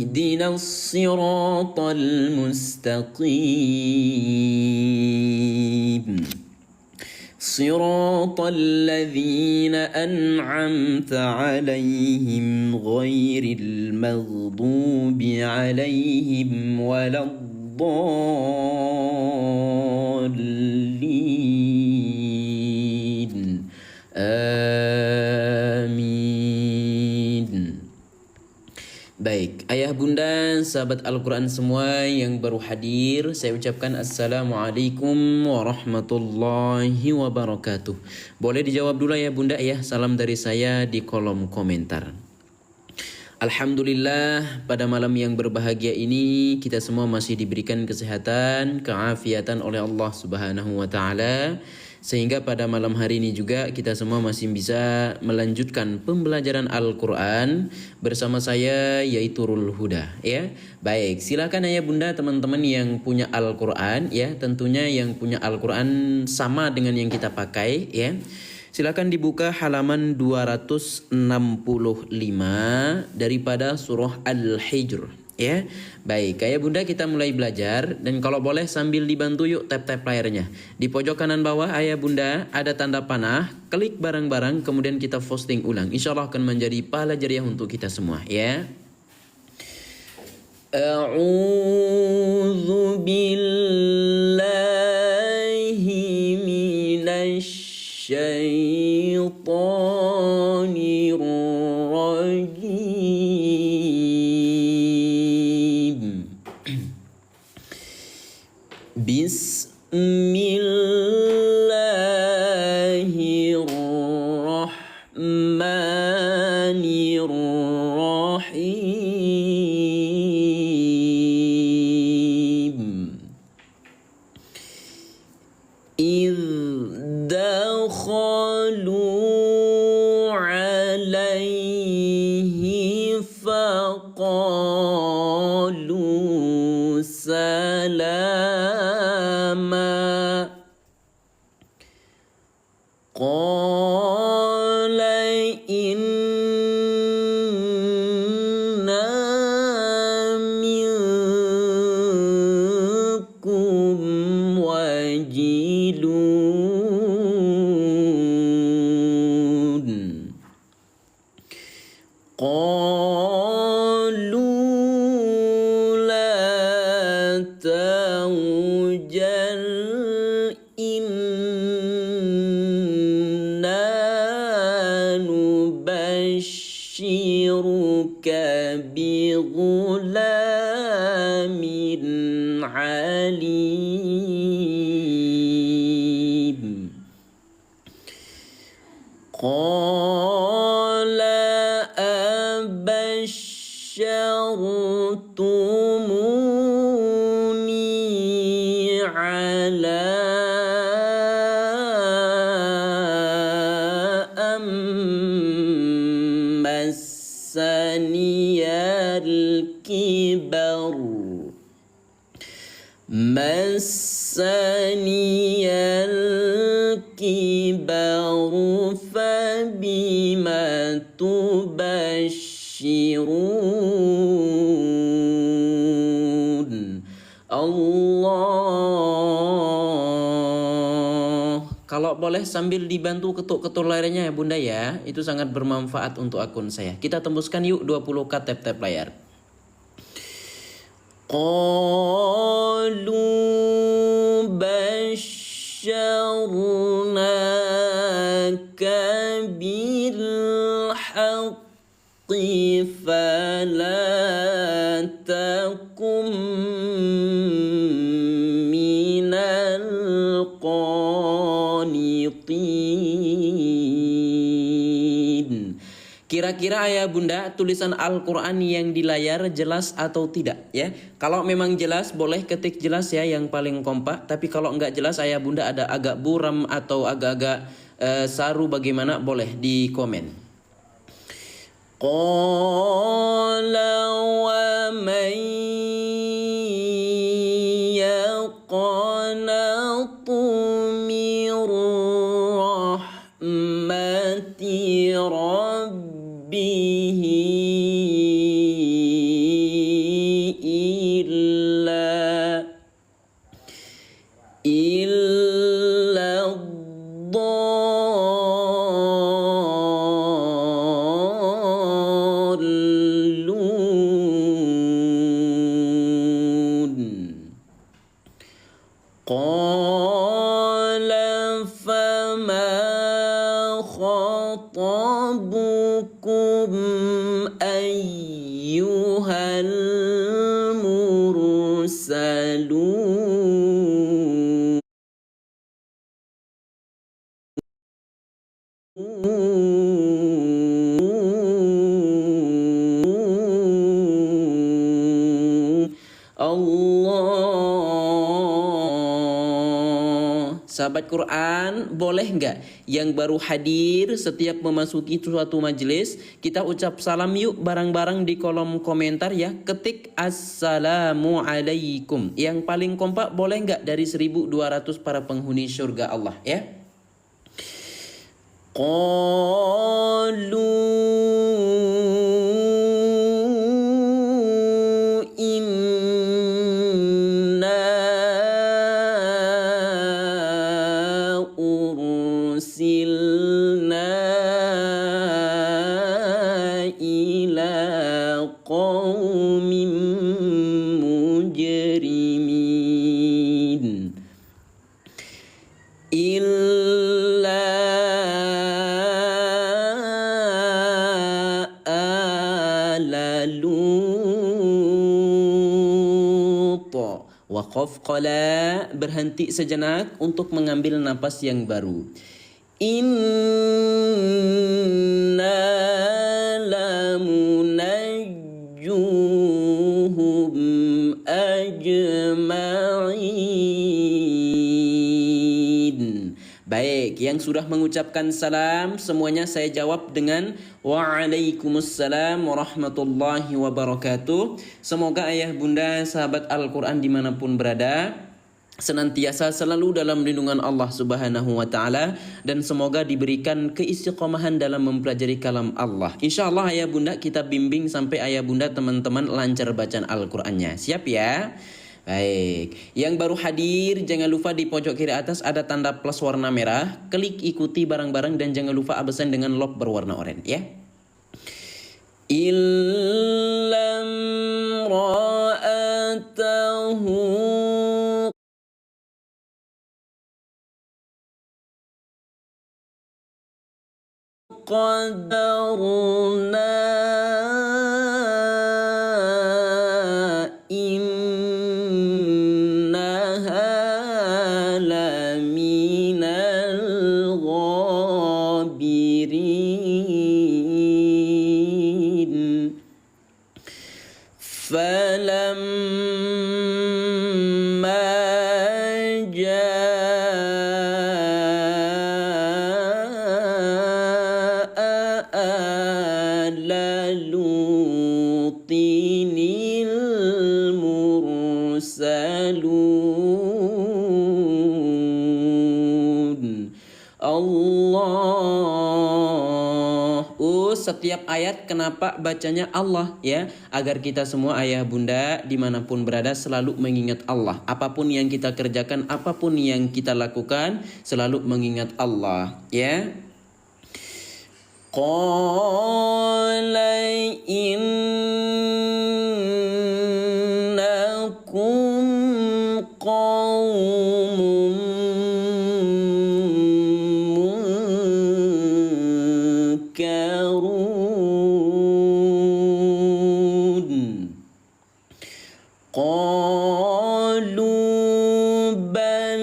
اهدنا الصراط المستقيم صراط الذين أنعمت عليهم غير المغضوب عليهم ولا الضالين آمين. Baik, ayah bunda, sahabat Al-Quran semua yang baru hadir, saya ucapkan Assalamualaikum warahmatullahi wabarakatuh. Boleh dijawab dulu ya bunda ya, salam dari saya di kolom komentar. Alhamdulillah, pada malam yang berbahagia ini kita semua masih diberikan kesehatan, keafiatan oleh Allah Subhanahu wa taala. Sehingga pada malam hari ini juga kita semua masih bisa melanjutkan pembelajaran Al-Quran bersama saya yaitu Rul Huda ya. Baik, silakan ayah bunda teman-teman yang punya Al-Quran ya, tentunya yang punya Al-Quran sama dengan yang kita pakai ya. Silakan dibuka halaman 265 daripada surah Al-Hijr ya. Baik, ayah bunda kita mulai belajar, dan kalau boleh sambil dibantu yuk tap-tap layarnya. Di pojok kanan bawah ayah bunda ada tanda panah, klik bareng-bareng kemudian kita posting ulang. Insya Allah akan menjadi pahala jariah untuk kita semua ya. A'udzu billahi minasy syaitonir rajim. Bismillahirrahmanirrahim. إذ دخلوا عليه فقالوا سلاما قال إنا منكم وجلون قالوا لا توجل إنا نبشرك بغلام عليم قال أبشرتموني على أن مسني الكبر فبم تبشرون Allah. Kalau boleh sambil dibantu ketuk-ketuk layarnya ya bunda ya, itu sangat bermanfaat untuk akun saya. Kita tembuskan yuk 20k tap-tap layar. Qalu basyarnaka bil haqqi fala takum minal qanitin. Kira-kira ayah bunda tulisan Al-Quran yang di layar jelas atau tidak ya? Kalau memang jelas boleh ketik jelas ya yang paling kompak. Tapi kalau enggak jelas ayah bunda ada agak buram atau agak-agak saru bagaimana boleh di komen. Qala wa man yaqnatu min rahmati rabbih خطبكم أيها المرسلون Sahabat Quran, boleh nggak yang baru hadir setiap memasuki suatu majelis, kita ucap salam yuk bareng-bareng di kolom komentar ya. Ketik Assalamualaikum. Yang paling kompak boleh nggak dari 1200 para penghuni surga Allah ya. Qalu inna ursilna ila qaumin mujrimin illa ala Lut. Waqaf qala, berhenti sejenak untuk mengambil napas yang baru. Inna lamunajjuhum ajma'in. Baik, yang sudah mengucapkan salam semuanya saya jawab dengan Waalaikumsalam warahmatullahi wabarakatuh. Semoga ayah bunda sahabat Al-Quran dimanapun berada senantiasa selalu dalam lindungan Allah Subhanahu wa taala dan semoga diberikan keistiqomahan dalam mempelajari kalam Allah. Insyaallah ayah bunda kita bimbing sampai ayah bunda teman-teman lancar bacaan Al-Qur'annya. Siap ya? Baik, yang baru hadir jangan lupa di pojok kiri atas ada tanda plus warna merah, klik ikuti bareng-bareng dan jangan lupa absen dengan lock berwarna oranye ya. Illam ra'atahu qadarna innaha laminal ghabirin falamma lutinil mursalun Allah. Setiap ayat kenapa bacanya Allah ya? Agar kita semua ayah bunda dimanapun berada selalu mengingat Allah. Apapun yang kita kerjakan, apapun yang kita lakukan, selalu mengingat Allah ya. Qala innakum qaumun munkarun. Qalu bal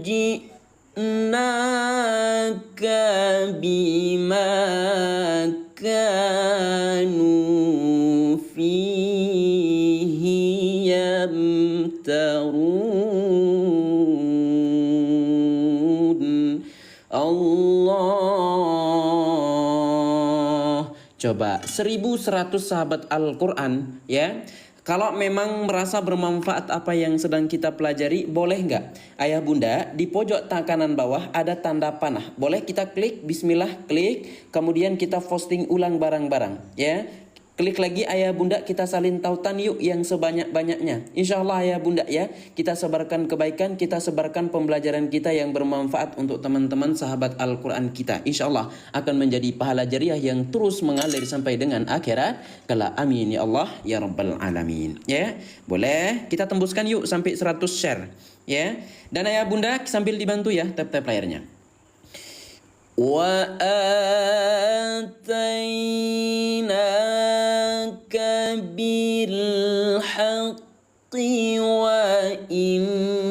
ji'naka bima kanu fihi yamtarun. Allah. Coba 1100 sahabat Al-Quran ya. Kalau memang merasa bermanfaat apa yang sedang kita pelajari, boleh nggak ayah bunda di pojok kanan bawah ada tanda panah. Boleh kita klik, bismillah klik, kemudian kita posting ulang barang-barang ya. Klik lagi ayah bunda, kita salin tautan yuk yang sebanyak-banyaknya. Insya Allah ayah bunda ya, kita sebarkan kebaikan, kita sebarkan pembelajaran kita yang bermanfaat untuk teman-teman sahabat Al-Quran kita. Insya Allah akan menjadi pahala jariah yang terus mengalir sampai dengan akhirat kelak. Amin ya Allah ya Rabbal Alamin ya. Boleh kita tembuskan yuk sampai 100 share ya. Dan ayah bunda sambil dibantu ya tap-tap layarnya. وآتيناك بالحق وإنا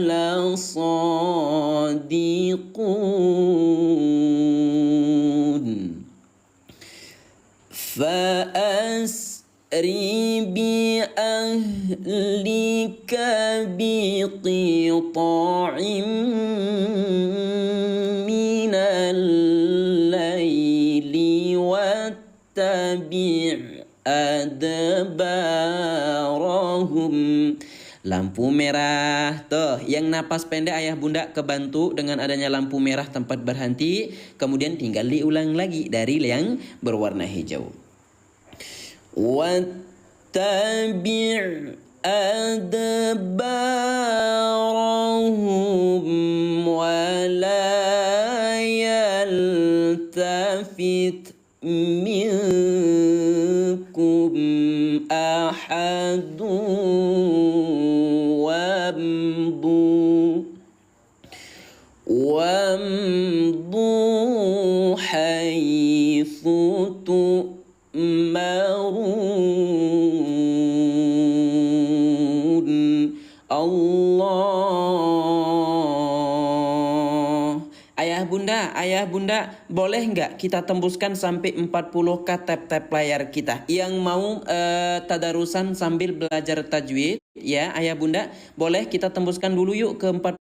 لصادقون فأسر بأهلك بقطاع من الليل واتبع أدبارهم. Lampu merah tuh, yang napas pendek ayah bunda kebantu dengan adanya lampu merah tempat berhenti, kemudian tinggal diulang lagi dari yang berwarna hijau. Wattabi' adbarahum wa la yaltafit minkum ahadun وامضوا حيث تؤمرون Allah. Ayah bunda, boleh nggak kita tembuskan sampai 40k tap-tap layar kita? Yang mau tadarusan sambil belajar tajwid, ya ayah bunda, boleh kita tembuskan dulu yuk ke 40k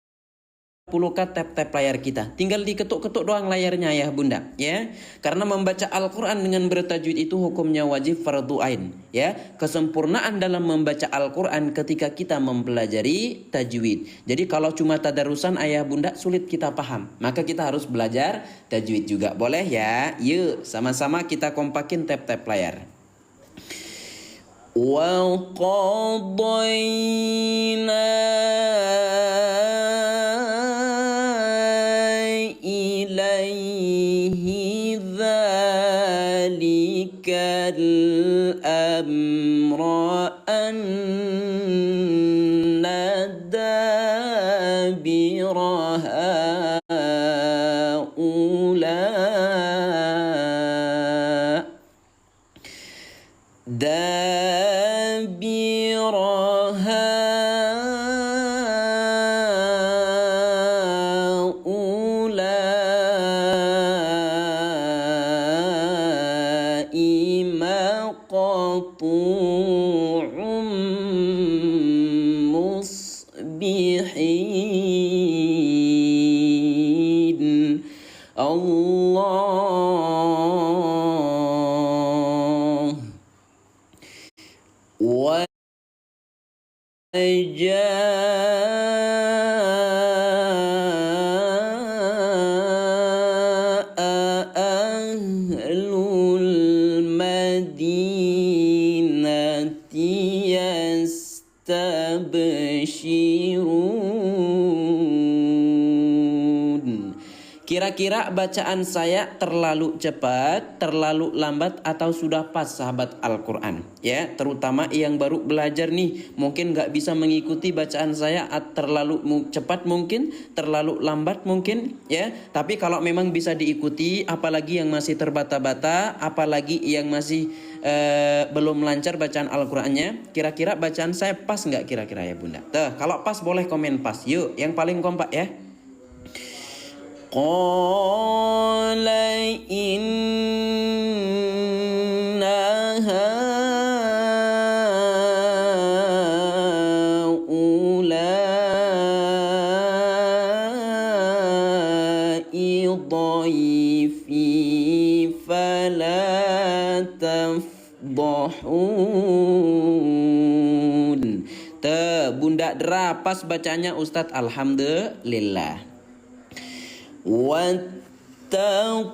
tap-tap layar kita. Tinggal diketuk-ketuk doang layarnya ya bunda, ya. Karena membaca Al-Quran dengan bertajwid itu hukumnya wajib fardu ain, ya. Kesempurnaan dalam membaca Al-Quran ketika kita mempelajari tajwid. Jadi kalau cuma tadarusan ayah bunda sulit kita paham, maka kita harus belajar tajwid juga. Boleh ya? Yuk sama-sama kita kompakin tap-tap layar. Wa qadayna ilaihi dzalikal amra anna dabira haula maqtu'un musbihin. Allah wa ahlul madinati yastabshirun. Kira-kira bacaan saya terlalu cepat, terlalu lambat, atau sudah pas sahabat Al-Quran? Ya, terutama yang baru belajar nih, mungkin nggak bisa mengikuti bacaan saya, terlalu cepat mungkin, terlalu lambat mungkin, ya. Tapi kalau memang bisa diikuti, apalagi yang masih terbata-bata, apalagi yang masih belum lancar bacaan Al-Qurannya, kira-kira bacaan saya pas nggak kira-kira ya bunda? Tuh, kalau pas boleh komen pas. Yuk, yang paling kompak ya. Qala inna haulai dhaifi fala tafdahun. Bunda Dra pas bacanya Ustadz, alhamdulillah. Wattaqullaha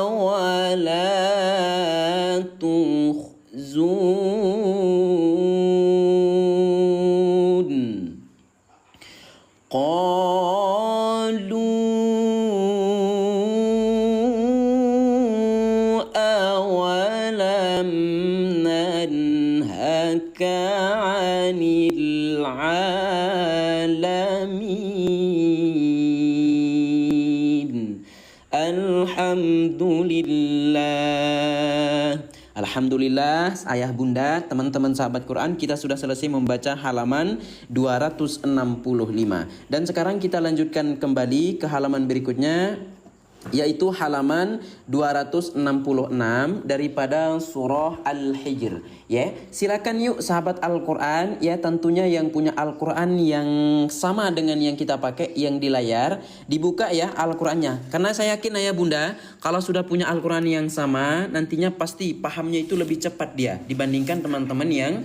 wa la tukhzun. Qalu awalam nanhaka 'anil 'alamin. Alhamdulillah. Alhamdulillah, ayah bunda, teman-teman sahabat Quran, kita sudah selesai membaca halaman 265. Dan sekarang kita lanjutkan kembali ke halaman berikutnya, yaitu halaman 266 daripada surah Al-Hijr. Ya, silakan yuk sahabat Al-Quran, ya tentunya yang punya Al-Quran yang sama dengan yang kita pakai yang di layar, dibuka ya Al-Qurannya. Karena saya yakin ayah bunda, kalau sudah punya Al-Quran yang sama, nantinya pasti pahamnya itu lebih cepat dia dibandingkan teman-teman yang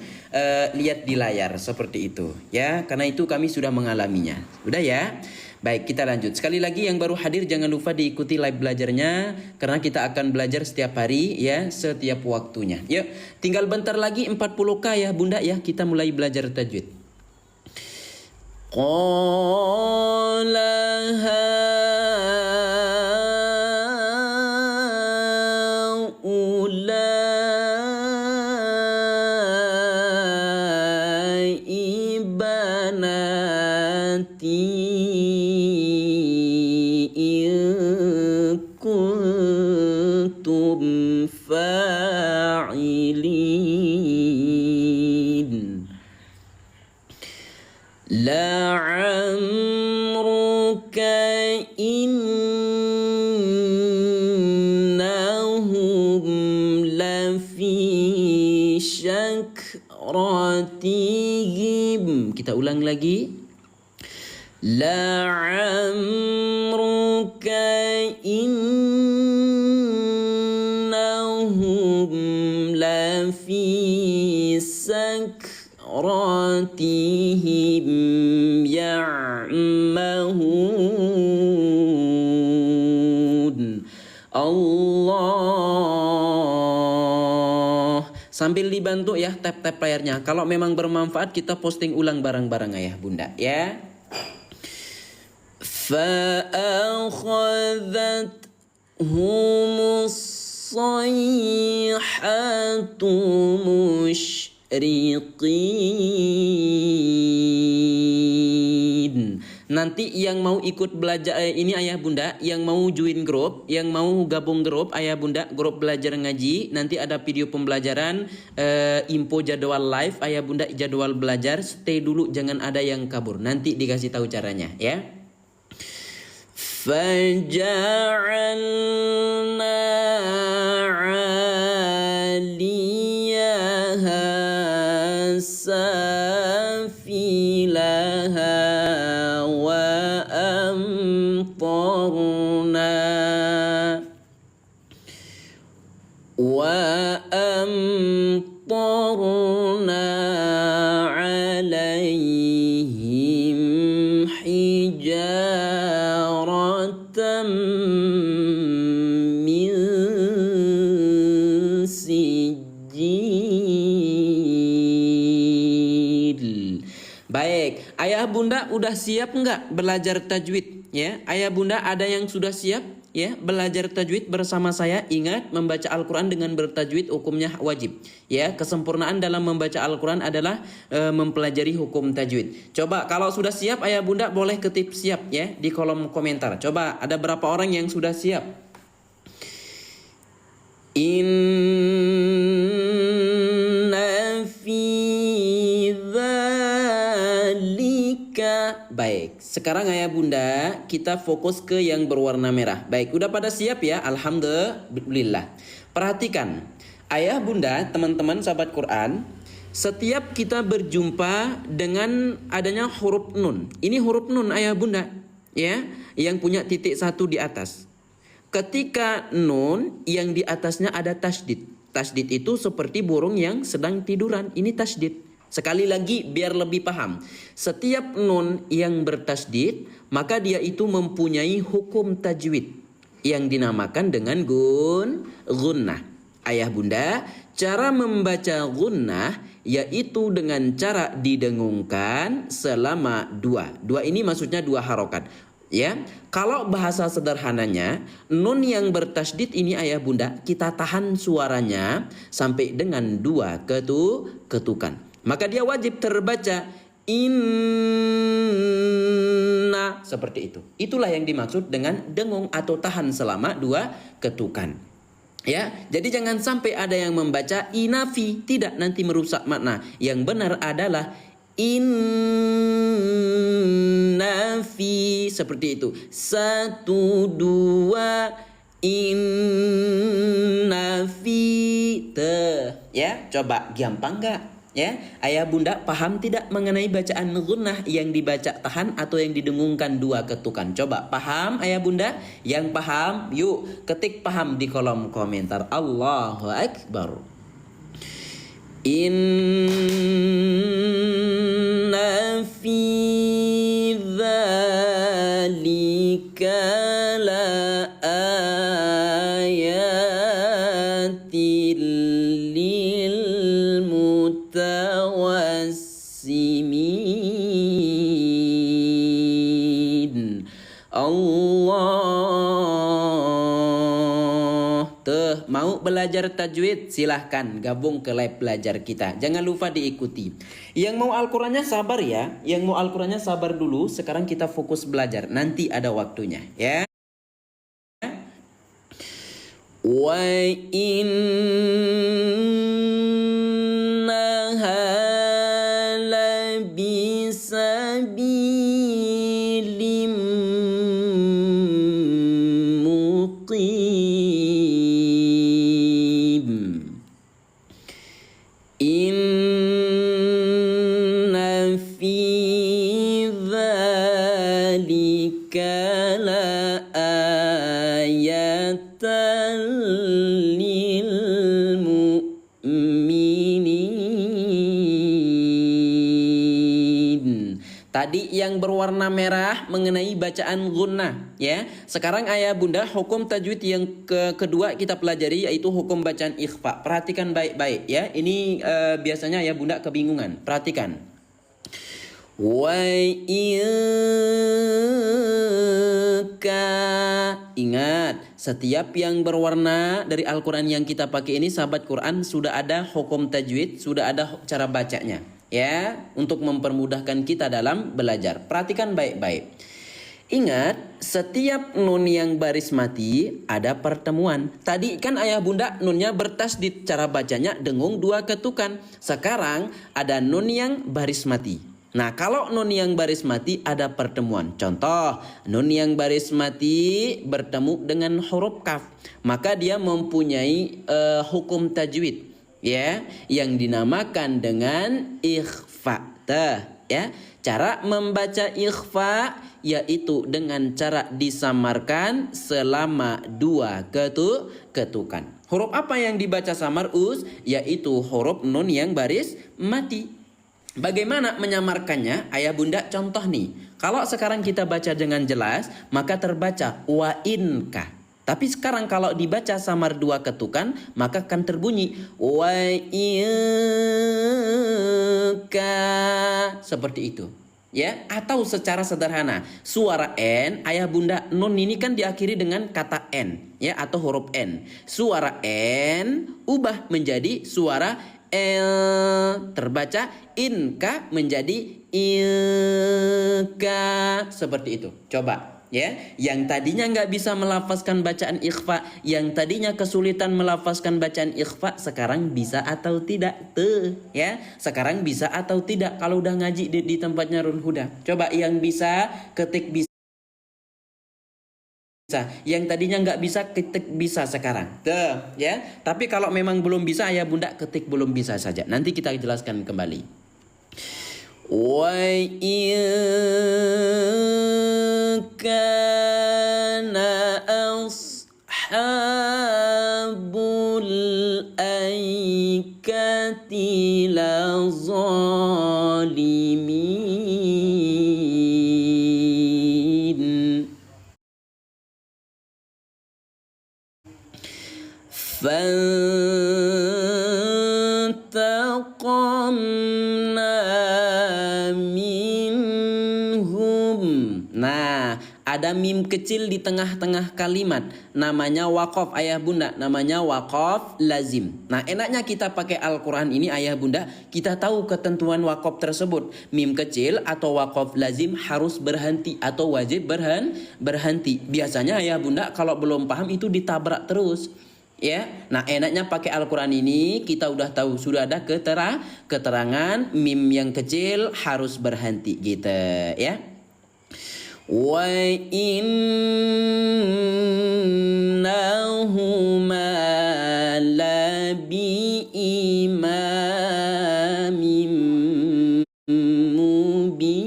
lihat di layar seperti itu. Ya, karena itu kami sudah mengalaminya. Udah ya. Baik, kita lanjut. Sekali lagi yang baru hadir jangan lupa diikuti live belajarnya karena kita akan belajar setiap hari ya, setiap waktunya. Yuk, tinggal bentar lagi 40K ya Bunda ya, kita mulai belajar tajwid. Qala haulai banati fa'ilin la'amruka innahum lafi syakratihim. Kita ulang lagi. La'amruka innahum lafi sakratihim ya'mahun. Allah. Sambil dibantu ya tap-tap layarnya. Kalau memang bermanfaat kita posting ulang bareng-bareng ayah bunda ya. فأخذتهم الصيحة مشرقين. Nanti yang mau ikut belajar ini ayah bunda, yang mau join grup, yang mau gabung grup ayah bunda, grup belajar ngaji, nanti ada video pembelajaran, info jadwal live ayah bunda, jadwal belajar, stay dulu jangan ada yang kabur, nanti dikasih tahu caranya ya. فَجَعَلْنَا عَالِيَهَا سَافِلَهَا وَأَمْطَرْنَا عَلَيْهِمْ حِجَارَةً مِّن سِجِّيلٍ. Baik, ayah bunda udah siap nggak belajar tajwid? Ya, ayah bunda ada yang sudah siap? Ya, belajar tajwid bersama saya. Ingat, membaca Al-Quran dengan bertajwid hukumnya wajib. Ya, kesempurnaan dalam membaca Al-Quran adalah mempelajari hukum tajwid. Coba kalau sudah siap ayah bunda boleh ketik siap ya di kolom komentar. Coba ada berapa orang yang sudah siap? Inna fi dzalika. Baik, sekarang ayah bunda kita fokus ke yang berwarna merah. Baik, udah pada siap ya? Alhamdulillah. Perhatikan, ayah bunda, teman-teman sahabat Quran, setiap kita berjumpa dengan adanya huruf nun. Ini huruf nun ayah bunda, ya, yang punya titik satu di atas. Ketika nun yang di atasnya ada tasdid. Tasdid itu seperti burung yang sedang tiduran. Ini tasdid. Sekali lagi biar lebih paham. Setiap nun yang bertasdid maka dia itu mempunyai hukum tajwid yang dinamakan dengan gunnah. Ayah bunda, cara membaca gunnah yaitu dengan cara didengungkan selama dua. Dua ini maksudnya dua harokat. Ya, kalau bahasa sederhananya nun yang bertasdid ini ayah bunda kita tahan suaranya sampai dengan dua ketukan. Maka dia wajib terbaca inna, seperti itu. Itulah yang dimaksud dengan dengung atau tahan selama 2 ketukan. Ya, jadi jangan sampai ada yang membaca inafi, tidak, nanti merusak makna. Yang benar adalah innafi, seperti itu. 1, 2, innafi. Ya, coba gampang nggak? Ya, ayah bunda paham tidak mengenai bacaan gunnah yang dibaca tahan atau yang didengungkan 2 ketukan? Coba paham ayah bunda? Yang paham, yuk ketik paham di kolom komentar. Allahu Akbar. Inna fi dzalika la ayatin lil mutawassimin. Allah. Tuh, mau belajar tajwid? Silahkan gabung ke live belajar kita. Jangan lupa diikuti. Yang mau Al-Qurannya sabar ya. Yang mau Al-Qurannya sabar dulu. Sekarang kita fokus belajar. Nanti ada waktunya ya. Wa innaha labisabilim muqim. Inna fi dzalika la ayatan lil mu'minin. Tadi yang berwarna merah mengenai bacaan gunnah ya. Sekarang ayah bunda hukum tajwid yang kedua kita pelajari yaitu hukum bacaan ikhfa. Perhatikan baik-baik ya. Ini biasanya ayah bunda kebingungan. Perhatikan. Wa ingat, setiap yang berwarna dari Al-Quran yang kita pakai ini sahabat Quran sudah ada hukum tajwid, sudah ada cara bacanya ya, untuk mempermudahkan kita dalam belajar. Perhatikan baik-baik. Ingat, setiap nun yang baris mati ada pertemuan. Tadi kan ayah bunda nunnya bertasdid, cara bacanya dengung 2 ketukan. Sekarang ada nun yang baris mati. Nah, kalau nun yang baris mati ada pertemuan. Contoh, nun yang baris mati bertemu dengan huruf kaf, maka dia mempunyai hukum tajwid ya, yang dinamakan dengan ikhfa. Ya, cara membaca ikhfa yaitu dengan cara disamarkan selama 2 ketukan. Huruf apa yang dibaca samar yaitu huruf nun yang baris mati. Bagaimana menyamarkannya? Ayah bunda contoh nih. Kalau sekarang kita baca dengan jelas, maka terbaca wa inka. Tapi sekarang kalau dibaca samar 2 ketukan, maka akan terbunyi wa inka. Seperti itu. Ya, atau secara sederhana, suara n, ayah bunda nun ini kan diakhiri dengan kata n, ya, atau huruf n. Suara n ubah menjadi suara L, terbaca inka menjadi ilka, seperti itu. Coba ya, yang tadinya nggak bisa melafazkan bacaan ikhfa, yang tadinya kesulitan melafazkan bacaan ikhfa, sekarang bisa atau tidak? Tuh ya, sekarang bisa atau tidak kalau udah ngaji di tempatnya Run Huda. Coba yang bisa ketik bisa. Yang tadinya nggak bisa ketik bisa sekarang. Tuh ya. Tapi kalau memang belum bisa ayah bunda ketik belum bisa saja. Nanti kita jelaskan kembali. Wa kana ashabul aikati la zalimin. Fantaqamna minhum. Nah, ada mim kecil di tengah-tengah kalimat, namanya waqaf ayah bunda, namanya waqaf lazim. Nah, enaknya kita pakai Al-Quran ini ayah bunda, kita tahu ketentuan waqaf tersebut. Mim kecil atau waqaf lazim harus berhenti atau wajib berhenti. Biasanya ayah bunda kalau belum paham itu ditabrak terus. Ya, nah enaknya pakai Al-Quran ini kita udah tahu, sudah ada keterangan mim yang kecil harus berhenti gitu ya. Wa innahuma labi imamin mubin.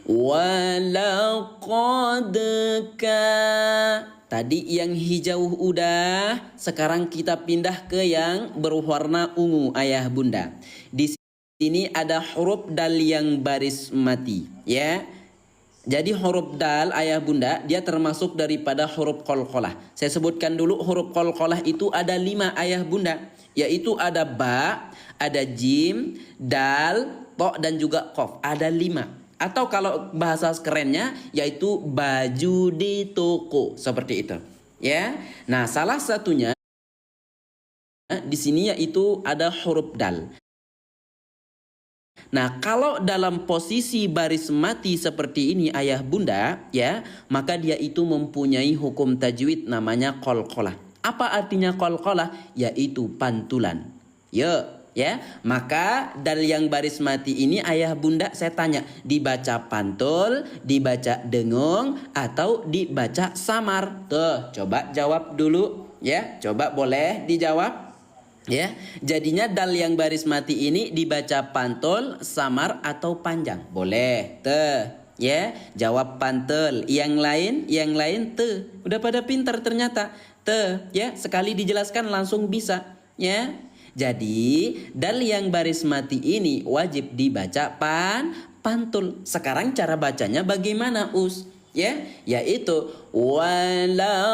Walaqad tadi yang hijau udah, sekarang kita pindah ke yang berwarna ungu ayah bunda. Di sini ada huruf dal yang baris mati ya. Jadi huruf dal ayah bunda dia termasuk daripada huruf qalqalah. Saya sebutkan dulu huruf qalqalah itu ada 5 ayah bunda, yaitu ada ba, ada jim, dal, to dan juga qaf. Ada 5. Atau kalau bahasa kerennya yaitu baju di toko seperti itu ya. Nah, salah satunya di sini yaitu ada huruf dal. Nah, kalau dalam posisi baris mati seperti ini ayah bunda ya, maka dia itu mempunyai hukum tajwid namanya qalqalah. Apa artinya qalqalah? Yaitu pantulan. Ya, maka dal yang baris mati ini ayah bunda saya tanya, dibaca pantul, dibaca dengung, atau dibaca samar? Tuh, coba jawab dulu ya, coba boleh dijawab. Ya, jadinya dal yang baris mati ini dibaca pantul, samar atau panjang? Boleh. Ya, jawab pantul. Yang lain udah pada pintar ternyata. Ya, sekali dijelaskan langsung bisa. Ya. Jadi, dal yang baris mati ini wajib dibaca pantul. Sekarang cara bacanya bagaimana, Us? Ya, yaitu walaqadka,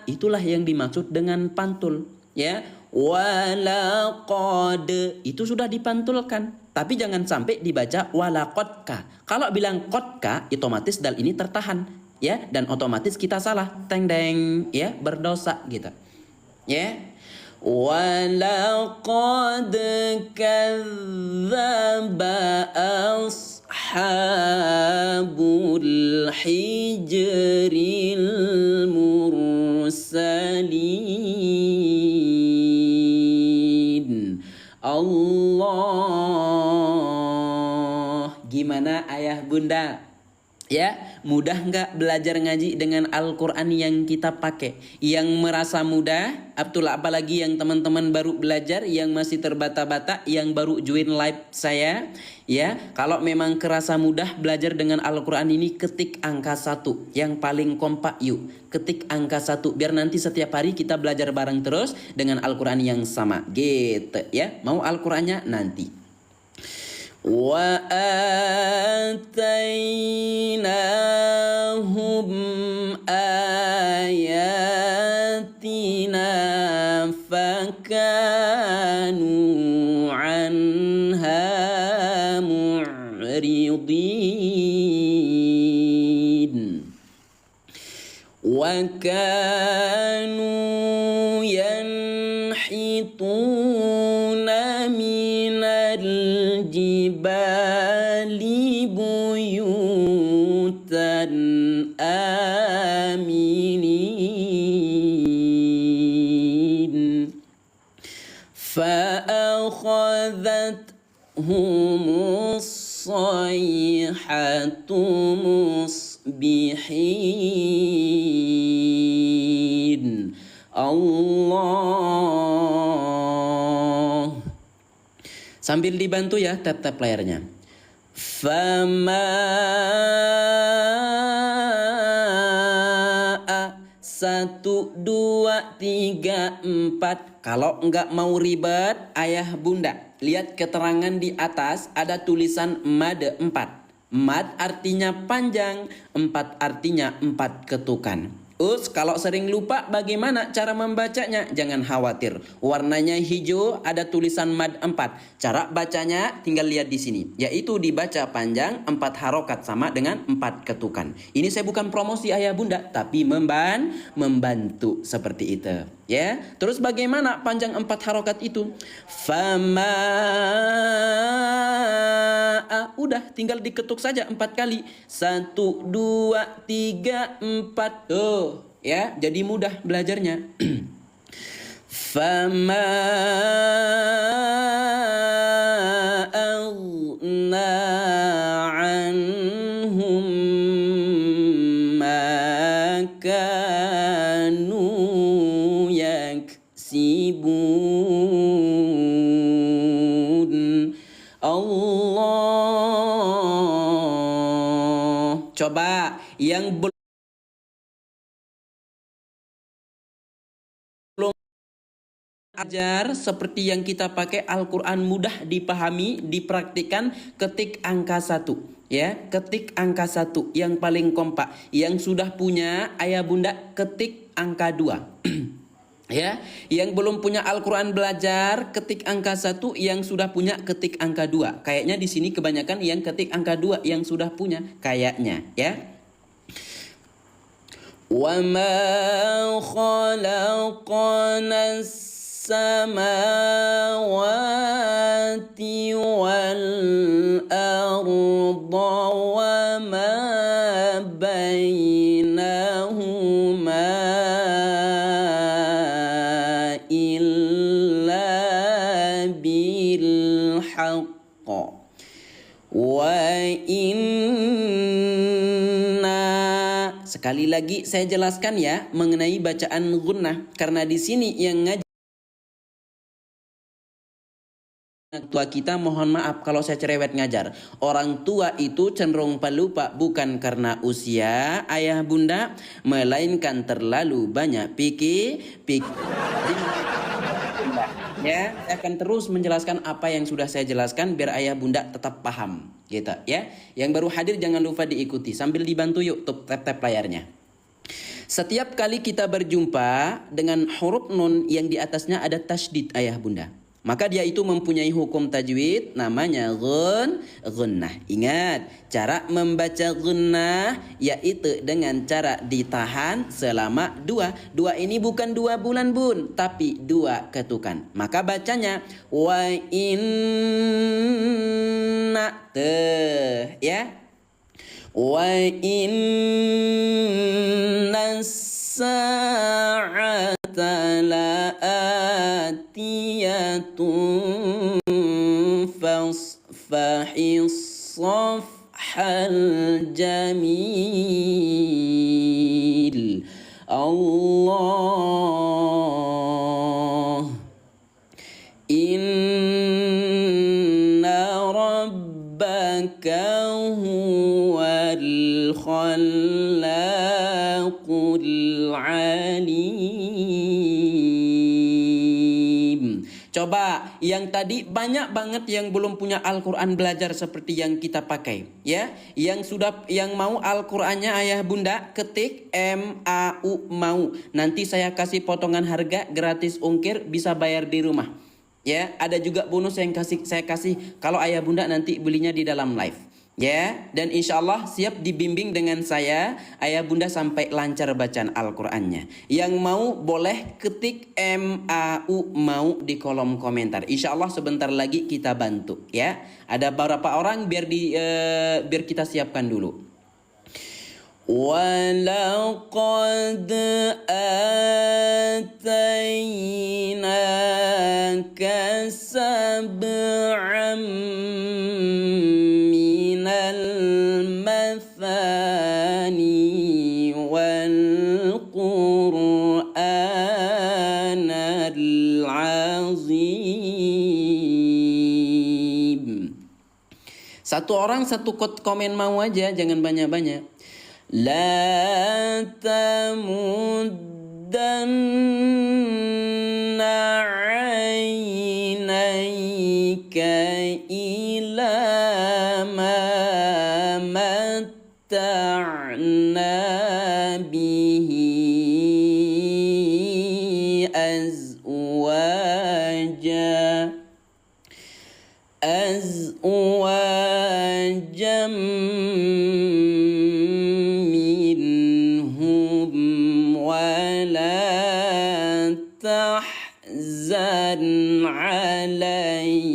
itulah yang dimaksud dengan pantul ya. Walaqad itu sudah dipantulkan, tapi jangan sampai dibaca walaqadka. Kalau bilang qadka otomatis dal ini tertahan ya, dan otomatis kita salah, teng deng ya, berdosa gitu ya. Walaqad kadzdzaba ashabul hijril mursalin. Allah. Gimana ayah bunda? Ya, mudah nggak belajar ngaji dengan Al-Quran yang kita pakai? Yang merasa mudah, apalagi yang teman-teman baru belajar, yang masih terbata-bata, yang baru join live saya. Ya, kalau memang kerasa mudah belajar dengan Al-Quran ini, ketik angka 1. Yang paling kompak yuk, ketik angka 1. Biar nanti setiap hari kita belajar bareng terus dengan Al-Quran yang sama. Gitu ya, mau Al-Qurannya nanti. Wa atainahum ayatina fakanu anha mu'ridin wa kanu yanhituna minal jibali buyutan aminin fa'akhadhathumus sayhatu musbihin. Allah. Sambil dibantu ya, tap-tap layarnya. Fama 1, 2, 3, 4. Kalau enggak mau ribet ayah bunda, lihat keterangan di atas ada tulisan mad 4. Mad artinya panjang, 4 artinya 4 ketukan. Kalau sering lupa bagaimana cara membacanya? Jangan khawatir. Warnanya hijau, ada tulisan mad 4. Cara bacanya tinggal lihat di sini, yaitu dibaca panjang 4 harokat sama dengan 4 ketukan. Ini saya bukan promosi ayah bunda, tapi membantu seperti itu. Ya, terus bagaimana panjang 4 harokat itu? Fama, udah tinggal diketuk saja 4 kali. 1, 2, 3, 4. Tuh, ya, jadi mudah belajarnya. Fama aghna anhum ma kanu yaksibun. Allah. Coba yang belum ajar seperti yang kita pakai Al-Quran mudah dipahami, dipraktikkan, ketik angka 1. Ya, ketik angka 1 yang paling kompak. Yang sudah punya ayah bunda ketik angka 2. Ya, yang belum punya Al-Quran belajar ketik angka 1, yang sudah punya ketik angka 2. Kayaknya di sini kebanyakan yang ketik angka 2 yang sudah punya kayaknya, ya. Wa ma khalaqna samawati wal arda wa ma bainahuma illa bil haqq wa inna. Sekali lagi saya jelaskan ya mengenai bacaan gunnah, karena di sini yang ngaji tua kita, mohon maaf kalau saya cerewet ngajar. Orang tua itu cenderung pelupa bukan karena usia ayah bunda, melainkan terlalu banyak pikir. Ya, saya akan terus menjelaskan apa yang sudah saya jelaskan biar ayah bunda tetap paham, gitu ya. Yang baru hadir jangan lupa diikuti sambil dibantu yuk tap layarnya. Setiap kali kita berjumpa dengan huruf nun yang di atasnya ada tasydid ayah bunda, maka dia itu mempunyai hukum tajwid namanya gunnah. Ingat, cara membaca gunnah yaitu dengan cara ditahan selama 2. 2 ini bukan 2 bulan bun, tapi 2 ketukan. Maka bacanya wa inna ya. Wa inna sa'ata la'atiyatun fasfahis safhal jamil. Allah. Inna rabbaka huwal khallaqul alim. Coba yang tadi banyak banget yang belum punya Al-Quran belajar seperti yang kita pakai, ya. Yang mau Al-Qurannya ayah bunda ketik MAU mau. Nanti saya kasih potongan harga gratis ongkir, bisa bayar di rumah. Ya, ada juga bonus yang saya kasih kalau ayah bunda nanti belinya di dalam live. Ya, dan insya Allah siap dibimbing dengan saya ayah bunda sampai lancar bacaan Al-Qurannya. Yang mau boleh ketik MAU mau di kolom komentar. Insya Allah sebentar lagi kita bantu ya. Ada beberapa orang biar kita siapkan dulu. وَلَقَدْ آتَيْنَاكَ سَبْعًا مِنَ الْمَثَانِي وَالْقُرْآنَ الْعَظِيمِ. Satu orang satu komen mau aja, jangan banyak-banyak. La tamuddanna 'ainayka ila ma matta'na bihi أزواجا منهم ولا تحزن عليهم.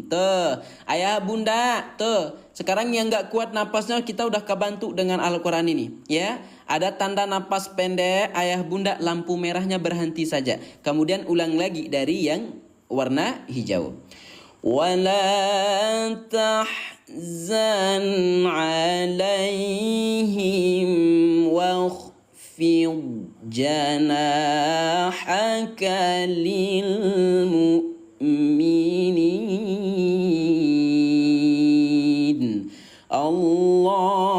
Tuh, ayah bunda, tuh. Sekarang yang nggak kuat napasnya kita udah kebantu dengan Al-Quran ini, ya. Ada tanda napas pendek, ayah bunda lampu merahnya berhenti saja. Kemudian ulang lagi dari yang warna hijau. Wala tahzan alaihim wakhfid janahaka lil mu'minin. Allah.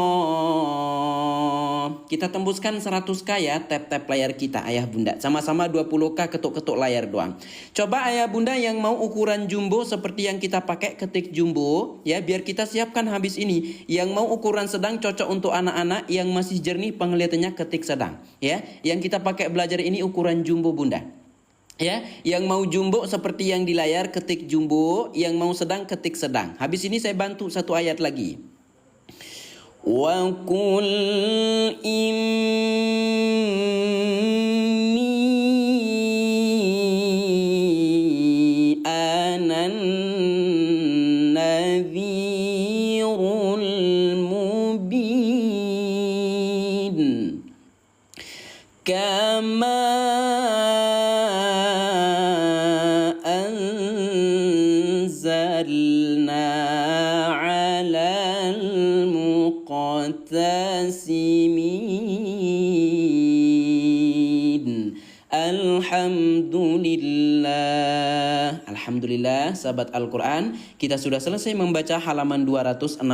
Kita tembuskan 100k ya, tap-tap layar kita ayah bunda. Sama-sama 20k ketuk-ketuk layar doang. Coba ayah bunda yang mau ukuran jumbo seperti yang kita pakai, ketik jumbo ya, biar kita siapkan habis ini. Yang mau ukuran sedang cocok untuk anak-anak yang masih jernih penglihatannya, ketik sedang ya. Yang kita pakai belajar ini ukuran jumbo bunda. Ya, yang mau jumbo seperti yang di layar ketik jumbo, yang mau sedang ketik sedang. Habis ini saya bantu satu ayat lagi. Wa qul inni anan nadhirul mubin kama anzalna alal muqtasimin. Alhamdulillah. Alhamdulillah sahabat Al-Quran, kita sudah selesai membaca halaman 266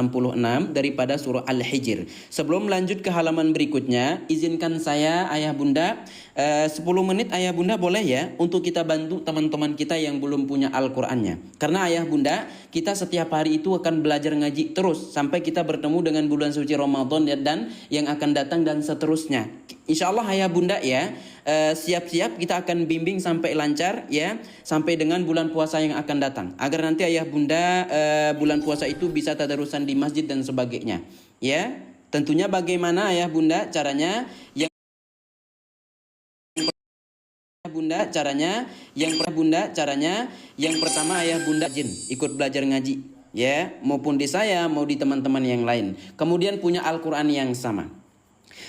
daripada surah Al-Hijr. Sebelum lanjut ke halaman berikutnya, izinkan saya ayah bunda 10 menit ayah bunda boleh ya, untuk kita bantu teman-teman kita yang belum punya Al-Qurannya. Karena ayah bunda, kita setiap hari itu akan belajar ngaji terus sampai kita bertemu dengan bulan suci Ramadan dan yang akan datang dan seterusnya. Insya Allah ayah bunda ya, siap-siap kita akan bimbing sampai lancar ya, sampai dengan bulan puasa yang akan datang, agar nanti ayah bunda bulan puasa itu bisa tadarusan di masjid dan sebagainya ya. Tentunya bagaimana ayah bunda caranya, yang yang pertama ayah bunda jin ikut belajar ngaji ya, maupun di saya mau di teman-teman yang lain, kemudian punya Al-Quran yang sama.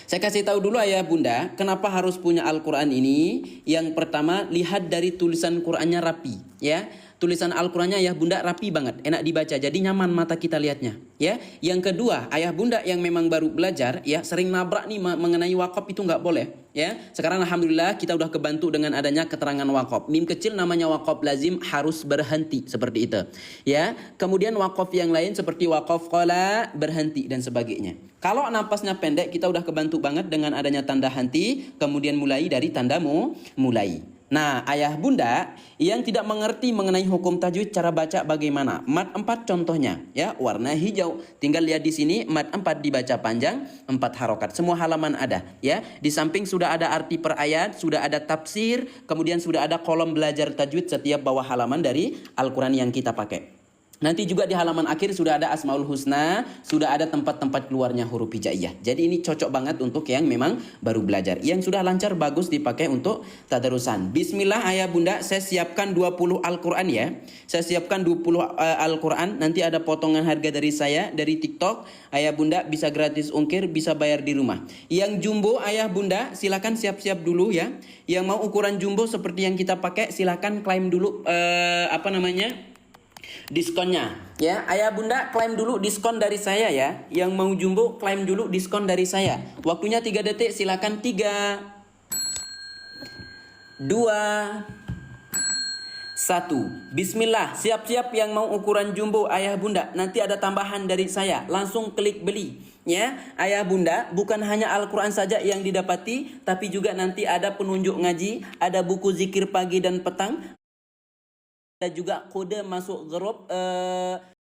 Saya kasih tahu dulu ayah bunda, kenapa harus punya Al-Quran ini. Yang pertama, lihat dari tulisan Qurannya rapi ya. Tulisan Al-Qurannya ayah bunda rapi banget, enak dibaca, jadi nyaman mata kita lihatnya ya. Yang kedua, ayah bunda yang memang baru belajar ya, sering nabrak nih mengenai wakaf, itu nggak boleh ya. Sekarang alhamdulillah kita udah kebantu dengan adanya keterangan wakaf. Mim kecil namanya wakaf lazim, harus berhenti seperti itu ya. Kemudian wakaf yang lain seperti wakaf qala, berhenti dan sebagainya. Kalau napasnya pendek, kita udah kebantu banget dengan adanya tanda henti, kemudian mulai dari tandamu mulai. Nah, ayah bunda yang tidak mengerti mengenai hukum tajwid, cara baca bagaimana? Mat 4 contohnya ya, warna hijau. Tinggal lihat di sini, mat 4 dibaca panjang, 4 harokat. Semua halaman ada ya. Di samping sudah ada arti per ayat, sudah ada tafsir, kemudian sudah ada kolom belajar tajwid setiap bawah halaman dari Al-Quran yang kita pakai. Nanti juga di halaman akhir sudah ada Asmaul Husna, sudah ada tempat-tempat keluarnya huruf hijaiyah. Jadi ini cocok banget untuk yang memang baru belajar. Yang sudah lancar bagus dipakai untuk tadarusan. Bismillah ayah bunda, saya siapkan 20 Al-Quran ya. Saya siapkan 20 Al-Quran. Nanti ada potongan harga dari saya, dari TikTok. Ayah bunda bisa gratis ongkir, bisa bayar di rumah. Yang jumbo ayah bunda silakan siap-siap dulu ya. Yang mau ukuran jumbo seperti yang kita pakai, silakan klaim dulu diskonnya ya. Ayah bunda klaim dulu diskon dari saya ya. Yang mau jumbo klaim dulu diskon dari saya. Waktunya 3 detik, silakan. 3 2 1. Bismillah. Siap-siap yang mau ukuran jumbo ayah bunda. Nanti ada tambahan dari saya, langsung klik beli ya. Ayah bunda, bukan hanya Al-Quran saja yang didapati, tapi juga nanti ada penunjuk ngaji, ada buku zikir pagi dan petang, ada juga kode masuk grup